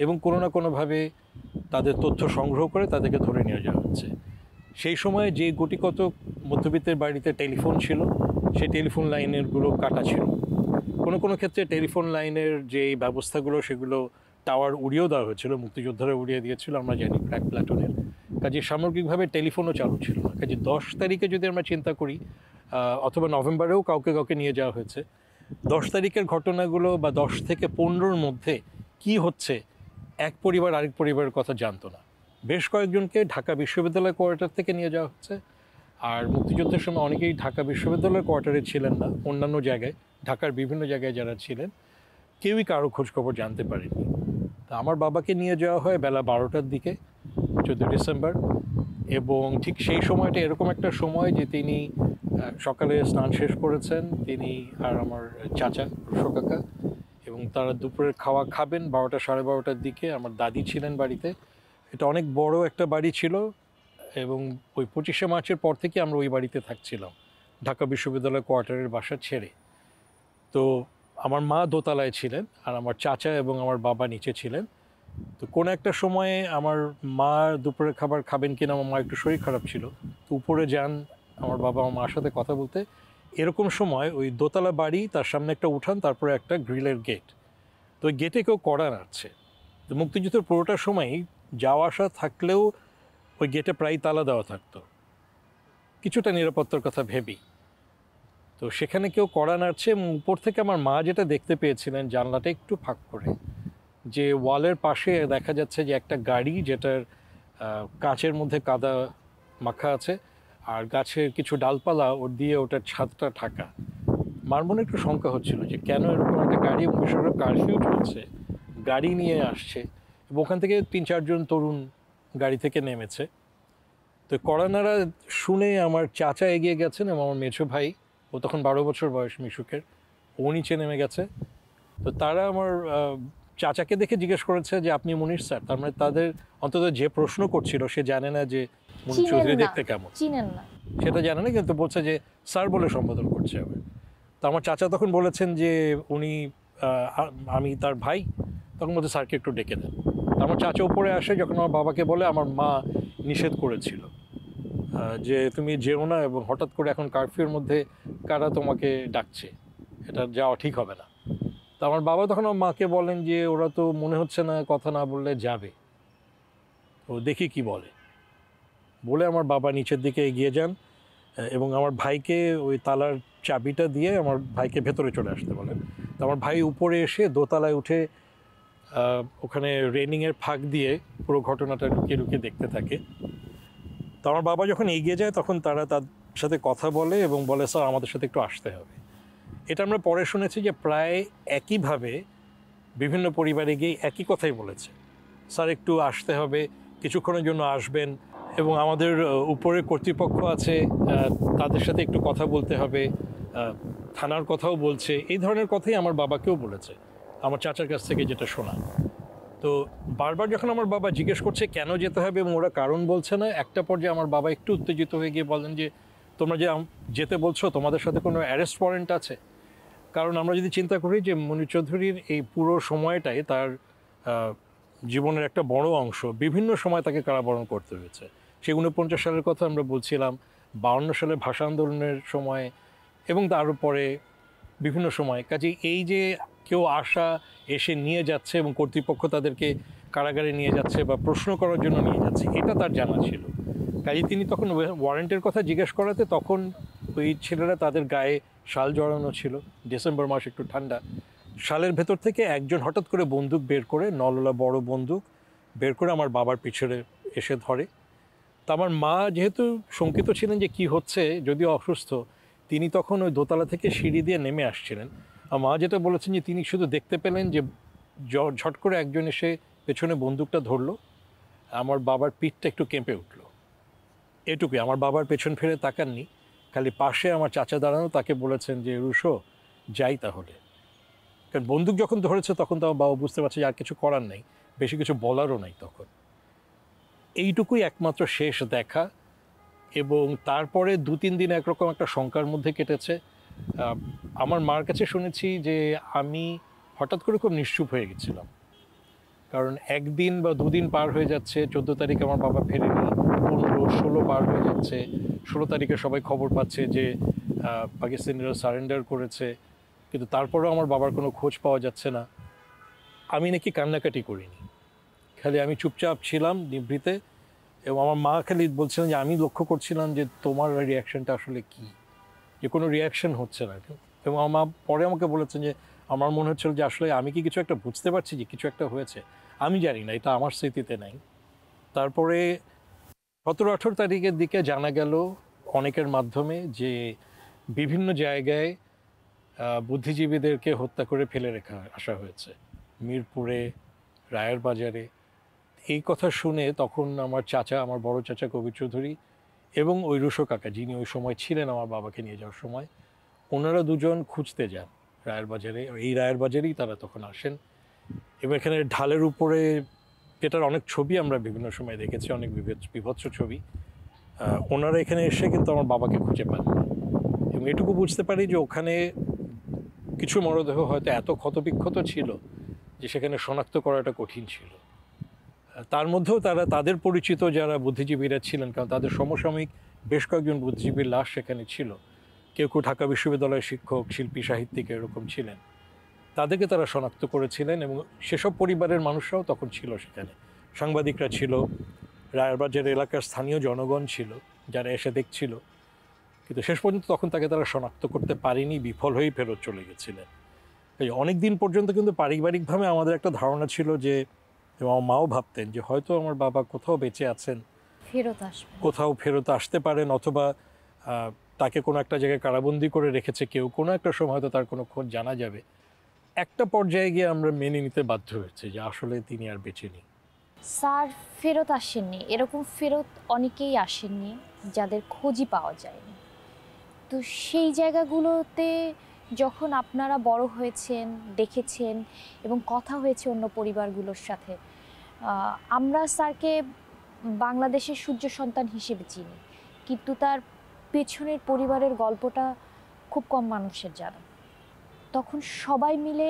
এবং কোনো না কোনোভাবে তাদের তথ্য সংগ্রহ করে তাদেরকে ধরে নিয়ে যাওয়া হচ্ছে। সেই সময় যে গুটিকত মধ্যবিত্তের বাড়িতে টেলিফোন ছিল, সেই টেলিফোন লাইনেরগুলো কাটা ছিল। কোনো কোনো ক্ষেত্রে টেলিফোন লাইনের যে ব্যবস্থাগুলো সেগুলো টাওয়ার উড়িয়েও দেওয়া হয়েছিল, মুক্তিযোদ্ধারা উড়িয়ে দিয়েছিল আমরা জানি, ক্র্যাক প্ল্যাটুনের। কাজে সামগ্রিকভাবে টেলিফোনও চালু ছিল না। কাজে 10 তারিখে যদি আমরা চিন্তা করি, অথবা নভেম্বরেও কাউকে কাউকে নিয়ে যাওয়া হয়েছে, 10 তারিখের ঘটনাগুলো বা 10 থেকে 15-র মধ্যে কি হচ্ছে এক পরিবার আরেক পরিবারের কথা জানতো না। বেশ কয়েকজনকে ঢাকা বিশ্ববিদ্যালয় কোয়ার্টার থেকে নিয়ে যাওয়া হচ্ছে, আর মুক্তিযুদ্ধের সময় অনেকেই ঢাকা বিশ্ববিদ্যালয়ের কোয়ার্টারে ছিলেন না, অন্যান্য জায়গায় ঢাকার বিভিন্ন জায়গায় যারা ছিলেন কেউই কারো খোঁজখবর জানতে পারেনি। তা আমার বাবাকে নিয়ে যাওয়া হয় বেলা 12টার দিকে 14 ডিসেম্বর, এবং ঠিক সেই সময়টা এরকম একটা সময় যে তিনি সকালে স্নান শেষ করেছেন, তিনি আর আমার চাচা রুশো কাকা, এবং তারা দুপুরের খাওয়া খাবেন 12টা সাড়ে 12টার দিকে। আমার দাদি ছিলেন বাড়িতে। এটা অনেক বড় একটা বাড়ি ছিল এবং ওই 25শে মার্চের পর থেকে আমরা ওই বাড়িতে থাকছিলাম, ঢাকা বিশ্ববিদ্যালয় কোয়ার্টারের বাসা ছেড়ে। তো আমার মা দোতলায় ছিলেন আর আমার চাচা এবং আমার বাবা নিচে ছিলেন। তো কোনো একটা সময়ে আমার মা দুপুরের খাবার খাবেন কিনা, আমার মা একটু শরীর খারাপ ছিল, তো উপরে যান আমার বাবা আমার মার সাথে কথা বলতে। এরকম সময় ওই দোতলা বাড়ি, তার সামনে একটা উঠান, তারপরে একটা গ্রিলের গেট। তো ওই গেটে কেউ কড়া নাড়ছে। তো মুক্তিযুদ্ধের পুরোটা সময়ই যাওয়া আসা থাকলেও ওই গেটে প্রায় তালা দেওয়া থাকতো, কিছুটা নিরাপত্তার কথা ভেবেই। তো সেখানে কেউ কড়া নাড়ছে এবং উপর থেকে আমার মা যেটা দেখতে পেয়েছিলেন জানলাটা একটু ফাঁক করে, যে ওয়ালের পাশে দেখা যাচ্ছে যে একটা গাড়ি যেটার কাঁচের মধ্যে কাদা মাখা আছে, আর গাছের কিছু ডালপালা ওর দিয়ে ওটার ছাদটা ঢাকা। মার মনে একটু শঙ্কা হচ্ছিল যে কেন এরকম একটা গাড়ি, এবং বিষয়টা কারফিউ চলছে, গাড়ি নিয়ে আসছে, এবং ওখান থেকে 3-4 জন তরুণ গাড়ি থেকে নেমেছে। তো কড়ানাড়া শুনে আমার চাচা এগিয়ে গেছেন এবং আমার মেছো ভাই, ও তখন 12 বছর বয়স মিশুকের, ও নিচে নেমে গেছে। তো তারা আমার চাচাকে দেখে জিজ্ঞেস করেছে যে আপনি মুনির স্যার? তার মানে তাদের অন্তত যে প্রশ্ন করছিল সে জানে না যে মুনির চিনেন চৌধুরী না, দেখতে কেমন, চিনেন না। সেটা জানে না, কিন্তু বলছে যে স্যার বলে সম্বোধন করছে হবে। তো আমার চাচা তখন বলেছেন যে উনি আমি তার ভাই। তখন বলছে স্যারকে একটু ডেকে দেন। তো আমার চাচা উপরে আসে, যখন আমার বাবাকে বলে আমার মা নিষেধ করেছিল যে তুমি যেও না, এবং হঠাৎ করে এখন কারফিউর মধ্যে কারা তোমাকে ডাকছে, এটা যাওয়া ঠিক হবে না। তো আমার বাবা তখন আমার মাকে বলেন যে ওরা তো মনে হচ্ছে না কথা না বললে যাবে, তো দেখি কি বলে। বলে আমার বাবা নিচের দিকে এগিয়ে যান এবং আমার ভাইকে ওই তালার চাবিটা দিয়ে আমার ভাইকে ভেতরে চলে আসতে বলেন। তো আমার ভাই উপরে এসে দোতলায় উঠে ওখানে রেলিংয়ের ফাঁক দিয়ে পুরো ঘটনাটা লুকিয়ে লুকিয়ে দেখতে থাকে। তো আমার বাবা যখন এগিয়ে যায় তখন তারা তার সাথে কথা বলে এবং বলে স্যার আমাদের সাথে একটু আসতে হবে। এটা আমরা পরে শুনেছি যে প্রায় একইভাবে বিভিন্ন পরিবারে গিয়ে একই কথাই বলেছে, স্যার একটু আসতে হবে, কিছুক্ষণের জন্য আসবেন, এবং আমাদের উপরে কর্তৃপক্ষ আছে তাদের সাথে একটু কথা বলতে হবে, থানার কথাও বলছে। এই ধরনের কথাই আমার বাবাকেও বলেছে, আমার চাচার কাছ থেকে যেটা শোনা। তো বারবার যখন আমার বাবা জিজ্ঞেস করছে কেন যেতে হবে এবং ওরা কারণ বলছে না, একটা পর্যায়ে আমার বাবা একটু উত্তেজিত হয়ে গিয়ে বলেন যে তোমরা যে যেতে বলছো তোমাদের সাথে কোনো অ্যারেস্ট ওয়ারেন্ট আছে? কারণ আমরা যদি চিন্তা করি যে মুনির চৌধুরীর এই পুরো সময়টাই তার জীবনের একটা বড় অংশ বিভিন্ন সময় তাকে কারাবরণ করতে হয়েছে। সেই 49 সালের কথা আমরা বলছিলাম, 52 সালের ভাষা আন্দোলনের সময়, এবং তার পরে বিভিন্ন সময়। কাজে এই যে কেউ এসে নিয়ে যাচ্ছে এবং কর্তৃপক্ষ তাদেরকে কারাগারে নিয়ে যাচ্ছে বা প্রশ্ন করার জন্য নিয়ে যাচ্ছে, এটা তার জানা ছিল। কাজে তিনি তখন ওয়ারেন্টের কথা জিজ্ঞেস করাতে তখন ওই ছেলেরা তাদের গায়ে শাল জড়ানো ছিল, ডিসেম্বর মাস একটু ঠান্ডা, শালের ভেতর থেকে একজন হঠাৎ করে বন্দুক বের করে, নললা বড় বন্দুক বের করে আমার বাবার পিছনে এসে ধরে। তা আমার মা যেহেতু শঙ্কিত ছিলেন যে কি হচ্ছে, যদিও অসুস্থ, তিনি তখন ওই দোতলা থেকে সিঁড়ি দিয়ে নেমে আসছিলেন। আর মা যেটা বলেছেন যে তিনি শুধু দেখতে পেলেন যে ঝট করে একজন এসে পেছনে বন্দুকটা ধরলো, আমার বাবার পিঠটা একটু কেঁপে উঠল, এটুকুই। আমার বাবার পেছন ফিরে তাকাননি, খালি পাশে আমার চাচা দাঁড়ানো, তাকে বলেছেন যে রুশো যাই তাহলে। কারণ বন্দুক যখন ধরেছে তখন তো আমার বাবা বুঝতে পারছে যে আর কিছু করার নেই, বেশি কিছু বলারও নাই তখন। এইটুকুই একমাত্র শেষ দেখা, এবং তারপরে 2-3 দিন একরকম একটা শঙ্কার মধ্যে কেটেছে। আমার মার কাছে শুনেছি যে আমি হঠাৎ করে খুব নিশ্চুপ হয়ে গেছিলাম, কারণ একদিন বা 2 দিন পার হয়ে যাচ্ছে, 14 তারিখে আমার বাবা ফেরেনি, 15-16 পার হয়ে যাচ্ছে, 16 তারিখে সবাই খবর পাচ্ছে যে পাকিস্তানিরা সারেন্ডার করেছে, কিন্তু তারপরেও আমার বাবার কোনো খোঁজ পাওয়া যাচ্ছে না। আমি নাকি কান্নাকাটি করিনি, খালি আমি চুপচাপ ছিলাম নিভৃতে, এবং আমার মা খালি বলছিলেন যে আমি লক্ষ্য করছিলাম যে তোমার রিয়াকশনটা আসলে কি, যে কোনো রিয়াকশন হচ্ছে না। এবং আমার মা পরে আমাকে বলেছেন যে আমার মনে হচ্ছিল যে আসলে আমি কি কিছু একটা বুঝতে পারছি যে কিছু একটা হয়েছে, আমি জানি না, এটা আমার স্মৃতিতে নাই। তারপরে 17-18 তারিখের দিকে জানা গেল অনেকের মাধ্যমে যে বিভিন্ন জায়গায় বুদ্ধিজীবীদেরকে হত্যা করে ফেলে রেখে আসা হয়েছে, মিরপুরে, রায়ের বাজারে। এই কথা শুনে তখন আমার চাচা, আমার বড় চাচা কবির চৌধুরী এবং ওই রুশো কাকা, যিনি ওই সময় ছিলেন আমার বাবাকে নিয়ে যাওয়ার সময়, ওনারা দুজন খুঁজতে যান রায়ের বাজারে। এই রায়ের বাজারেই তারা তখন আসেন, এবং এখানে ঢালের উপরে, যেটার অনেক ছবি আমরা বিভিন্ন সময় দেখেছি, অনেক বিভৎস ছবি, ওনারা এখানে এসে কিন্তু আমার বাবাকে খুঁজে পান। এবং এটুকু বুঝতে পারি যে ওখানে কিছু মরদেহ হয়তো এত ক্ষতবিক্ষত ছিল যে সেখানে শনাক্ত করাটা কঠিন ছিল। তার মধ্যেও তারা তাদের পরিচিত যারা বুদ্ধিজীবীরা ছিলেন, কারণ তাদের সমসাময়িক বেশ কয়েকজন বুদ্ধিজীবীর লাশ সেখানে ছিল, কেউ কেউ ঢাকা বিশ্ববিদ্যালয়ের শিক্ষক, শিল্পী, সাহিত্যিক এরকম ছিলেন, তাদেরকে তারা শনাক্ত করেছিলেন। এবং সেসব পরিবারের মানুষরাও তখন ছিল সেখানে, সাংবাদিকরা ছিল, রায়েরবাজার এলাকার স্থানীয় জনগণ ছিল যারা এসে দেখছিল, কিন্তু শেষ পর্যন্ত তখন তাকে তারা শনাক্ত করতে পারেনি, বিফল হয়েই ফেরত চলে গেছিলেন। এই অনেক দিন পর্যন্ত কিন্তু পারিবারিকভাবে আমাদের একটা ধারণা ছিল যে, এবং আমার মাও ভাবতেন যে হয়তো আমার বাবা কোথাও বেঁচে আছেন, ফেরত আসবে না। কোথাও ফেরত আসতে পারেন, অথবা তাকে কোনো একটা জায়গায় কারাবন্দি করে রেখেছে কেউ, কোনো একটা সময় হয়তো তার কোনো খোঁজ জানা যাবে। একটা পর্যায়ে গিয়ে আমরা মেনে নিতে বাধ্য হয়েছি যে আসলে তিনি আর বেঁচে নেই। স্যার ফেরত আসেননি, এরকম ফেরত অনেকেই আসেননি যাদের খোঁজই পাওয়া যায়নি। তো সেই জায়গাগুলোতে যখন আপনারা বড় হয়েছেন, দেখেছেন এবং কথা হয়েছে অন্য পরিবারগুলোর সাথে, আমরা স্যারকে বাংলাদেশের সূর্য সন্তান হিসেবে চিনি, কিন্তু তার পেছনের পরিবারের গল্পটা খুব কম মানুষের জানে। তখন সবাই মিলে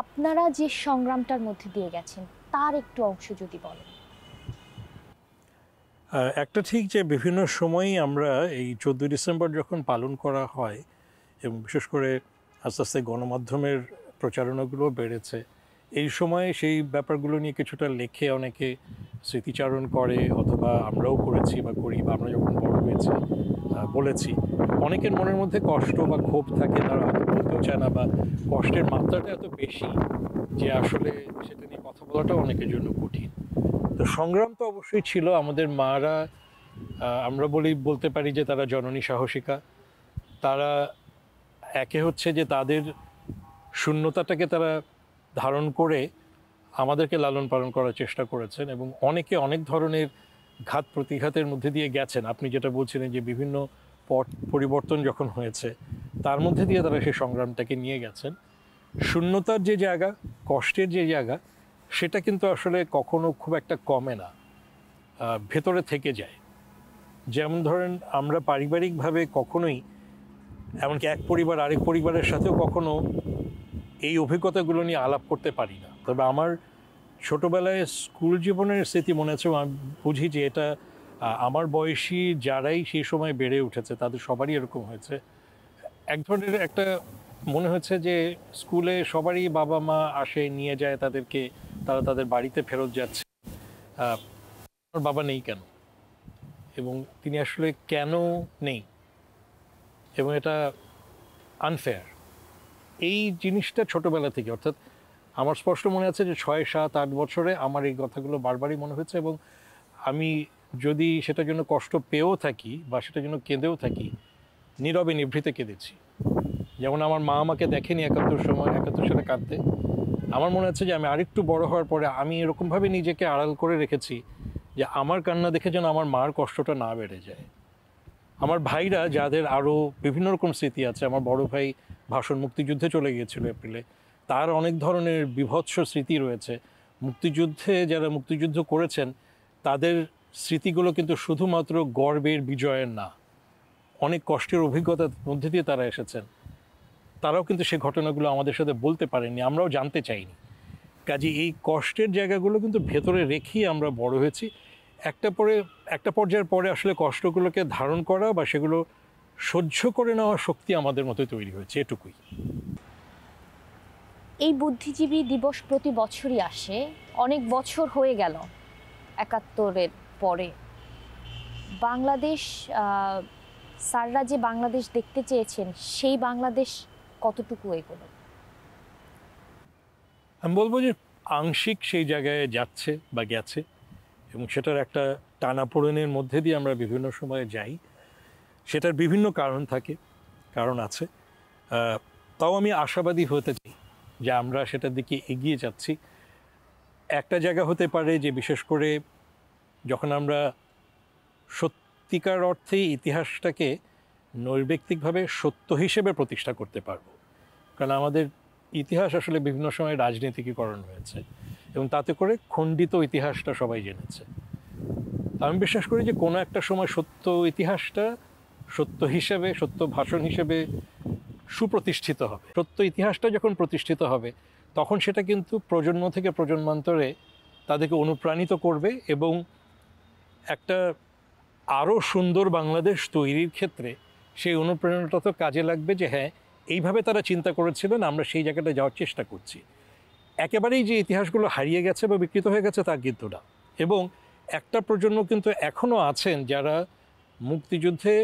আপনারা যে সংগ্রামটার মধ্যে দিয়ে গেছেন তার একটু অংশ যদি বলেন। একটা ঠিক যে বিভিন্ন সময়ই আমরা এই 14ই ডিসেম্বর যখন পালন করা হয়, এবং বিশেষ করে আস্তে আস্তে গণমাধ্যমের প্রচারণাগুলো বেড়েছে, এই সময়ে সেই ব্যাপারগুলো নিয়ে কিছুটা লেখে অনেকে স্মৃতিচারণ করে, অথবা আমরাও করেছি বা করি, বা আমরা যখন বড় হয়েছি বলেছি। অনেকের মনের মধ্যে কষ্ট বা ক্ষোভ থাকে, তারা হয়তো বলতেও চায় না, বা কষ্টের মাত্রাটা এত বেশি যে আসলে সেটা নিয়ে কথা বলাটাও অনেকের জন্য কঠিন। তো সংগ্রাম তো অবশ্যই ছিল। আমাদের মারা, আমরা বলতে পারি যে তারা জননী সাহসিকা। তারা একে হচ্ছে যে তাদের শূন্যতাটাকে তারা ধারণ করে আমাদেরকে লালন পালন করার চেষ্টা করেছেন, এবং অনেকে অনেক ধরনের ঘাত প্রতিঘাতের মধ্যে দিয়ে গেছেন। আপনি যেটা বলছিলেন যে বিভিন্ন পট পরিবর্তন যখন হয়েছে, তার মধ্যে দিয়ে তারা সেই সংগ্রামটাকে নিয়ে গেছেন। শূন্যতার যে জায়গা, কষ্টের যে জায়গা, সেটা কিন্তু আসলে কখনো খুব একটা কমে না, ভেতরে থেকে যায়। যেমন ধরেন, আমরা পারিবারিকভাবে কখনোই, এমনকি এক পরিবার আরেক পরিবারের সাথেও কখনো এই অভিজ্ঞতাগুলো নিয়ে আলাপ করতে পারি না। তবে আমার ছোটোবেলায় স্কুল জীবনের স্মৃতি মনে আছে। আমি বুঝি যে এটা আমার বয়সী যারাই সেই সময় বেড়ে উঠেছে তাদের সবারই এরকম হয়েছে। এক ধরনের একটা মনে হচ্ছে যে স্কুলে সবারই বাবা মা আসে, নিয়ে যায় তাদেরকে, তারা তাদের বাড়িতে ফেরত যাচ্ছে। আমার বাবা নেই কেন, এবং তিনি আসলে কেন নেই, এবং এটা আনফেয়ার। এই জিনিসটা ছোটোবেলা থেকে, অর্থাৎ আমার স্পষ্ট মনে আছে যে 6, 7, 8 বছরে আমার এই কথাগুলো বারবারই মনে হয়েছে, এবং আমি যদি সেটার জন্য কষ্ট পেয়েও থাকি বা সেটার জন্য কেঁদেও থাকি, নীরবে নিভৃতে কেঁদেছি। যেমন আমার মা আমাকে দেখেনি 71 সালে কাঁদতে। আমার মনে হচ্ছে যে আমি আরেকটু বড় হওয়ার পরে আমি এরকমভাবে নিজেকে আড়াল করে রেখেছি যে আমার কান্না দেখে যেন আমার মার কষ্টটা না বেড়ে যায়। আমার ভাইরা, যাদের আরও বিভিন্ন রকম স্মৃতি আছে, আমার বড় ভাই ভাষণ মুক্তিযুদ্ধে চলে গিয়েছিল এপ্রিলে, তার অনেক ধরনের বিভৎস স্মৃতি রয়েছে। মুক্তিযুদ্ধে যারা মুক্তিযুদ্ধ করেছেন তাদের স্মৃতিগুলো কিন্তু শুধুমাত্র গর্বের, বিজয়ের না, অনেক কষ্টের অভিজ্ঞতার মধ্যে দিয়ে তারা এসেছেন। তারাও কিন্তু সেই ঘটনাগুলো আমাদের সাথে বলতে পারেননি, আমরাও জানতে চাইনি। কাজে এই কষ্টের জায়গাগুলো কিন্তু ভেতরে রেখেই আমরা বড় হয়েছি। একটা পর্যায়ের পরে আসলে কষ্টগুলোকে ধারণ করা বা সেগুলো সহ্য করে নেওয়ার শক্তি আমাদের মধ্যে তৈরি হয়েছে, এটুকুই। এই বুদ্ধিজীবী দিবস প্রতি বছরই আসে, অনেক বছর হয়ে গেল 71-এর পরে। বাংলাদেশ, স্যাররা যে বাংলাদেশ দেখতে চেয়েছেন সেই বাংলাদেশ কতটুকু এগোলো? আমি বলবো যে আংশিক সেই জায়গায় যাচ্ছে বা গেছে, এবং সেটার একটা টানাপোড়েনের মধ্যে দিয়ে আমরা বিভিন্ন সময়ে যাই। সেটার বিভিন্ন কারণ আছে। তাও আমি আশাবাদী হতে চাই যে আমরা সেটার দিকে এগিয়ে যাচ্ছি। একটা জায়গা হতে পারে যে বিশেষ করে যখন আমরা সত্যিকার অর্থে ইতিহাসটাকে নৈর্ব্যক্তিকভাবে সত্য হিসেবে প্রতিষ্ঠা করতে পারব। কারণ আমাদের ইতিহাস আসলে বিভিন্ন সময় রাজনীতিকীকরণ হয়েছে, এবং তাতে করে খণ্ডিত ইতিহাসটা সবাই জেনেছে। আমি বিশ্বাস করি যে কোনো একটা সময় সত্য ইতিহাসটা সত্য হিসেবে, সত্য ভাষণ হিসেবে সুপ্রতিষ্ঠিত হবে। সত্য ইতিহাসটা যখন প্রতিষ্ঠিত হবে তখন সেটা কিন্তু প্রজন্ম থেকে প্রজন্মান্তরে তাদেরকে অনুপ্রাণিত করবে, এবং একটা আরও সুন্দর বাংলাদেশ তৈরির ক্ষেত্রে সেই অনুপ্রেরণাটা তো কাজে লাগবে যে হ্যাঁ, এইভাবে তারা চিন্তা করেছিলেন, আমরা সেই জায়গাটা যাওয়ার চেষ্টা করছি। একেবারেই যে ইতিহাসগুলো হারিয়ে গেছে বা বিকৃত হয়ে গেছে তা কিন্তু না। এবং একটা প্রজন্ম কিন্তু এখনও আছেন যারা মুক্তিযুদ্ধে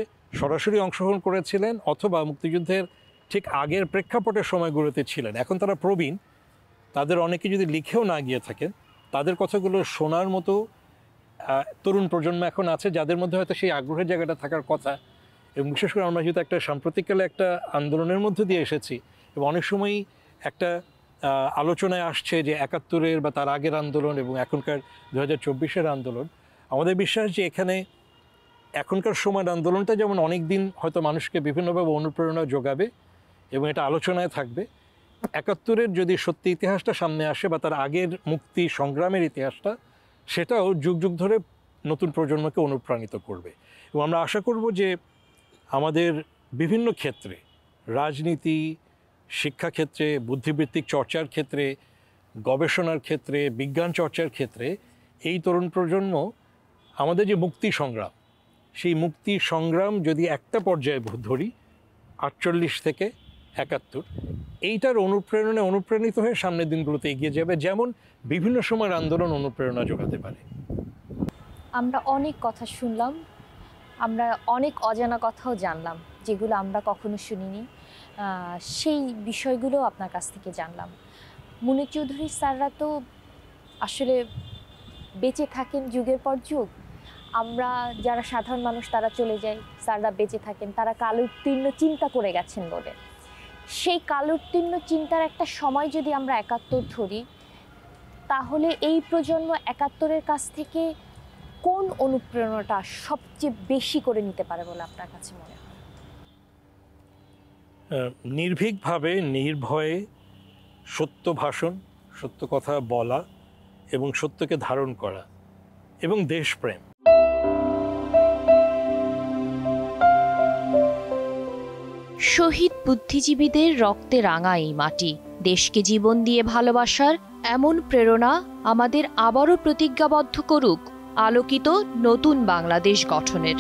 সরাসরি অংশগ্রহণ করেছিলেন, অথবা মুক্তিযুদ্ধের ঠিক আগের প্রেক্ষাপটের সময়গুলোতে ছিলেন। এখন তারা প্রবীণ, তাদের অনেকে যদি লিখেও না গিয়ে থাকেন, তাদের কথাগুলো শোনার মতো তরুণ প্রজন্ম এখন আছে যাদের মধ্যে হয়তো সেই আগ্রহের জায়গাটা থাকার কথা। এবং বিশেষ করে আমরা যেহেতু একটা সাম্প্রতিককালে একটা আন্দোলনের মধ্যে দিয়ে এসেছি, এবং অনেক সময়ই একটা আলোচনায় আসছে যে ৭১-এর বা তার আগের আন্দোলন এবং এখনকার ২০২৪-এর আন্দোলন। আমাদের বিশ্বাস যে এখানে এখনকার সময়ের আন্দোলনটা যেমন অনেক দিন হয়তো মানুষকে বিভিন্নভাবে অনুপ্রেরণা যোগাবে এবং এটা আলোচনায় থাকবে, ৭১-এর যদি সত্যি ইতিহাসটা সামনে আসে বা তার আগের মুক্তি সংগ্রামের ইতিহাসটা, সেটাও যুগ যুগ ধরে নতুন প্রজন্মকে অনুপ্রাণিত করবে। এবং আমরা আশা করব যে আমাদের বিভিন্ন ক্ষেত্রে, রাজনীতি, শিক্ষাক্ষেত্রে, বুদ্ধিবৃত্তিক চর্চার ক্ষেত্রে, গবেষণার ক্ষেত্রে, বিজ্ঞান চর্চার ক্ষেত্রে এই তরুণ প্রজন্ম আমাদের যে মুক্তি সংগ্রাম, সেই মুক্তি সংগ্রাম যদি একটা পর্যায়ে ধরি ৪৮ থেকে ৭১, এইটার অনুপ্রাণিত হয়ে সামনের দিনগুলোতে এগিয়ে যাবে, যেমন বিভিন্ন সময়ের আন্দোলন অনুপ্রেরণা যোগাতে পারে। আমরা অনেক কথা শুনলাম, আমরা অনেক অজানা কথাও জানলাম যেগুলো আমরা কখনো শুনিনি, সেই বিষয়গুলো আপনার কাছ থেকে জানলাম। মুনীর চৌধুরী স্যাররা তো আসলে বেঁচে থাকেন যুগের পর যুগ। আমরা যারা সাধারণ মানুষ তারা চলে যাই, স্যাররা বেঁচে থাকেন, তারা কালোত্তীর্ণ চিন্তা করে গেছেন বলে। সেই কালোত্তীর্ণ চিন্তার একটা সময় যদি আমরা ৭১ ধরি, তাহলে এই প্রজন্ম ৭১-এর কাছ থেকে কোন অনুপ্রেরণাটা সবচেয়ে বেশি করে নিতে পারে বলে আপনার কাছে মনে হয়? নির্ভীকভাবে, নির্ভয়ে সত্য ভাষণ, সত্য কথা বলা এবং সত্যকে ধারণ করা এবং দেশপ্রেম। শহীদ বুদ্ধিজীবীদের রক্তে রাঙা এই মাটি, দেশকে জীবন দিয়ে ভালোবাসার এমন প্রেরণা আমাদের আবারও প্রতিজ্ঞাবদ্ধ করুক আলোকিত নতুন বাংলাদেশ গঠনের।